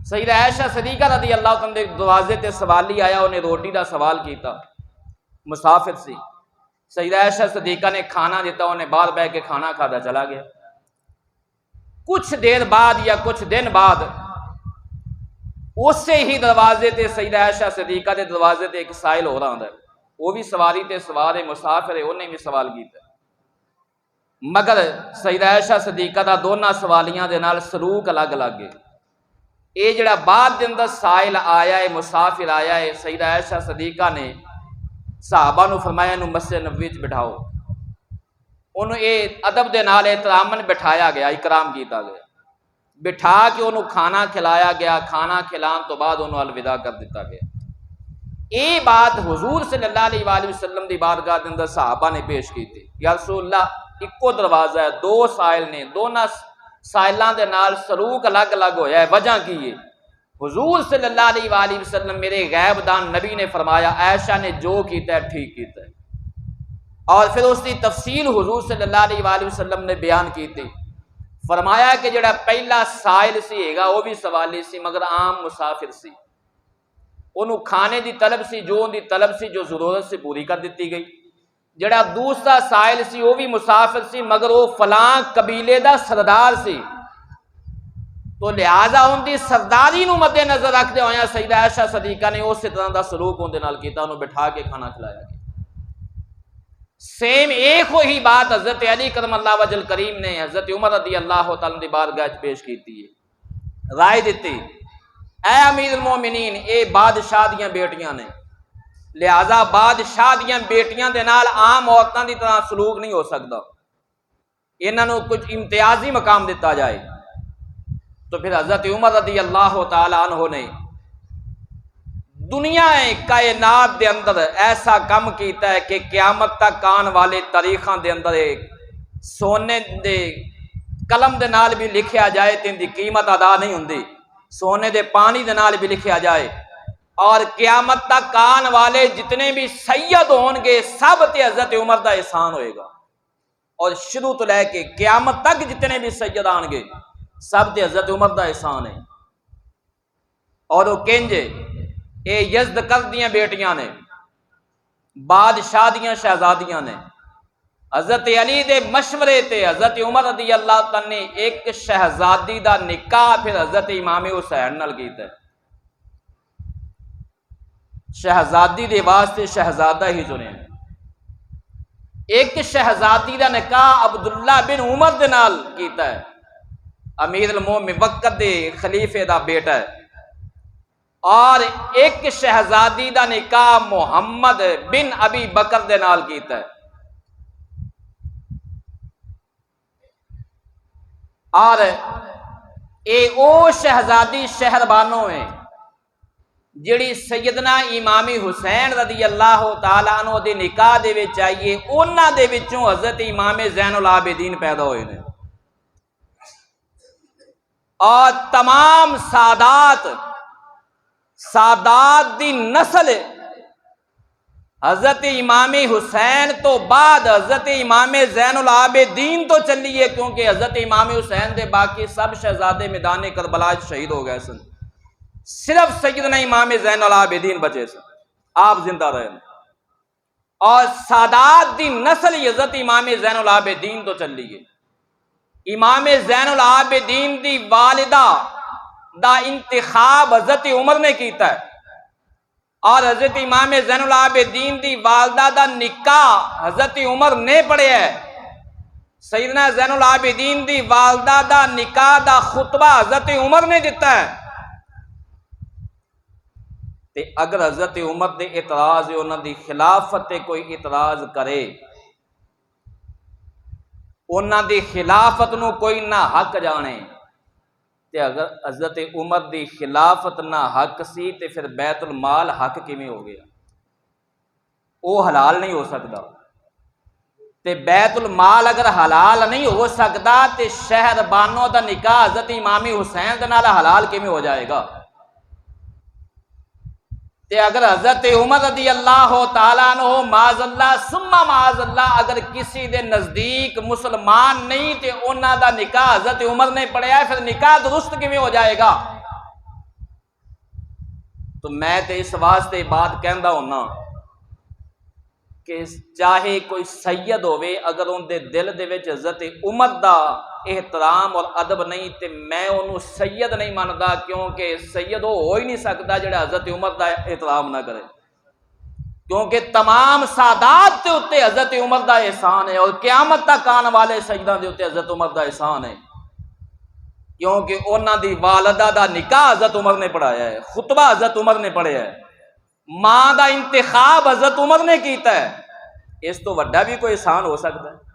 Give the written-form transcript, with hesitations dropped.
سیدہ عائشہ صدیقہ رضی اللہ عنہ دے دروازے تے سوالی آیا، انہیں روٹی دا سوال کیتا، مسافر سی۔ سیدہ عائشہ صدیقہ نے کھانا دیتا، انہیں باہر بیٹھ کے کھانا کھاتا چلا گیا۔ کچھ دیر بعد یا کچھ دن بعد اسی ہی دروازے تے سیدہ عائشہ صدیقہ دے دروازے تے ایک سائل ہو رہا ہوندا ہے، وہ بھی سواری تے سوار ہے، مسافر ہے، انہیں بھی سوال کیتا، مگر سیدہ عائشہ صدیقہ دا دونوں سوالیاں دے نال سلوک الگ الگ ہے۔ اے جڑا بعد دن دا سائل آیا ہے، مسافر آیا ہے، سیدہ عائشہ صدیقہ نے صحابہ نو فرمایا انہوں مسجد نبوی وچ بٹھاؤ، انہوں اے ادب دے نال احتراماً بٹھایا گیا، اکرام کیتا گیا، بٹھا کے انہوں کھانا کھلایا گیا، کھانا کھلان تو بعد انہوں الوداع کر دیتا گیا۔ اے بات حضور صلی اللہ علیہ وآلہ وسلم دی بارگاہ دے اندر صحابہ نے پیش کی تھی، یا رسول اللہ اکو دروازہ ہے، دو سائل نے، دونوں سائلاں دے نال سلوک الگ الگ ہویا ہے، وجہ کی ہے؟ حضور صلی اللہ علیہ وآلہ وسلم میرے غیب دان نبی نے فرمایا عائشہ نے جو کیتا ہے ٹھیک کیتا ہے، اور پھر اس کی تفصیل حضور صلی اللہ علیہ وآلہ وسلم نے بیان کی تھی، فرمایا کہ جڑا پہلا سائل سی گا وہ بھی سوالی سی مگر عام مسافر سی، انہوں کھانے دی طلب سی، جو ان دی طلب سی جو ضرورت سے پوری کر دیتی گئی۔ جڑا دوسرا سائل سی وہ بھی مسافر سی مگر وہ فلاں قبیلے دا سردار سی، تو لہذا ان دی سرداری نو مد نظر رکھتے ہویا سیدہ عائشہ صدیقہ نے اسی طرح دا سلوک ان دے نال کیتا، انہوں بٹھا کے کھانا کھلایا گیا۔ سیم ایک ہی بات حضرت علی کرم اللہ وجہ کریم نے حضرت عمر رضی اللہ تعالیٰ دی بارگاہ وچ پیش کیتی ہے، رائے دیتی اے امیر المومنین اے بادشاہ دیاں بیٹیاں نے، لہذا بادشاہ دیاں بیٹیاں دے نال عام عورتاں دی طرح سلوک نہیں ہو سکتا، انہاں نو کچھ امتیازی مقام دیتا جائے۔ تو پھر حضرت عمر رضی اللہ تعالی عنہ نے دنیا کائنات دے اندر ایسا کم کیتا ہے کہ قیامت تک آن والے تاریخاں دے اندر سونے دے قلم دے نال بھی لکھیا جائے تے ان دی قیمت ادا نہیں ہوندی، سونے دے پانی دے نال بھی لکھیا جائے، اور قیامت تک آن والے جتنے بھی سید ہون گے سب تے حضرت عمر دا احسان ہوئے گا، اور شروع تو لے کے قیامت تک جتنے بھی سید آن گے سب تے حضرت عمر دا احسان ہے۔ اور وہ کنجے اے یزد کرد دیاں بیٹیاں نے، بادشاہ دیاں شہزادیاں نے، حضرت علی دے مشورے تے حضرت عمر رضی اللہ تعالیٰ نے ایک شہزادی دا نکاح پھر حضرت امام حسین نال کیتا ہے۔ شہزادی دے واسطے شہزادہ ہی چنے، ایک شہزادی دا نکاح عبداللہ بن عمر دے نال کیتا ہے، امیر المومنین وقت دے خلیفے دا بیٹا ہے، اور ایک شہزادی دا نکاح محمد بن ابی بکر دے نال کیتا ہے، اور اے او شہزادی شہر بانو ہے جڑی سیدنا امام حسین رضی اللہ تعالیٰ عنہ دے نکاح دے وچ آئیے، انہاں دے وچوں حضرت امام زین العابدین پیدا ہوئے نے، اور تمام سادات دی نسل حضرت امام حسین تو بعد حضرت امام زین العابدین تو چلی ہے، کیونکہ حضرت امام حسین دے باقی سب شہزادے میدان کربلا شہید ہو گئے سن، صرف سیدنا امام زین العابدین بچے سن، آپ زندہ رہے، اور سادات دی نسل حضرت امام زین العابدین تو چلی ہے۔ امام زین العابدین دی والدہ دا انتخاب حضرت عمر نے کیتا ہے، اور حضرت امام زین العابدین دی والدہ دا نکاح حضرت عمر نے پڑھیا ہے، سیدنا زین العابدین دی والدہ دا نکاح دا خطبہ حضرت عمر نے دیتا ہے۔ تے اگر حضرت عمر دے اعتراض انہاں دی خلافت تے کوئی اعتراض کرے، انہاں دی خلافت نو کوئی نہ حق جانے، تے اگر حضرت عمر دی خلافت نہ حق سی تے پھر بیت المال حق کیویں ہو گیا؟ وہ حلال نہیں ہو سکتا، تے بیت المال اگر حلال نہیں ہو سکتا تے شہر بانو دا نکاح حضرت امام حسین دے نال حلال کیویں ہو جائے گا؟ تے اگر حضرت عمر رضی اللہ تعالیٰ عنہ معاذ اللہ ثم معاذ اللہ اگر کسی دے نزدیک مسلمان نہیں تے انہاں دا نکاح حضرت عمر نے پڑھیا ہے، پھر نکاح درست کیویں ہو جائے گا؟ تو میں تے اس واسطے بات کہندا ہونا کہ چاہے کوئی سید ہوئے اگر ان دے دل دے وچ حضرت عمر دا احترام اور ادب نہیں تے میں انہوں سید نہیں ماندا، کیونکہ سید وہ ہو ہی نہیں سکتا جڑا حضرت عمر دا احترام نہ کرے، کیونکہ تمام سادات کے اوتے حضرت عمر دا احسان ہے اور قیامت تک آنے والے سیداں دے اوتے حضرت عمر دا احسان ہے، کیونکہ انہاں دی والدہ دا نکاح حضرت عمر نے پڑھایا ہے، خطبہ حضرت عمر نے پڑھیا ہے، ماں دا انتخاب حضرت عمر نے کیتا ہے، اس تو وڈا بھی کوئی احسان ہو سکتا ہے؟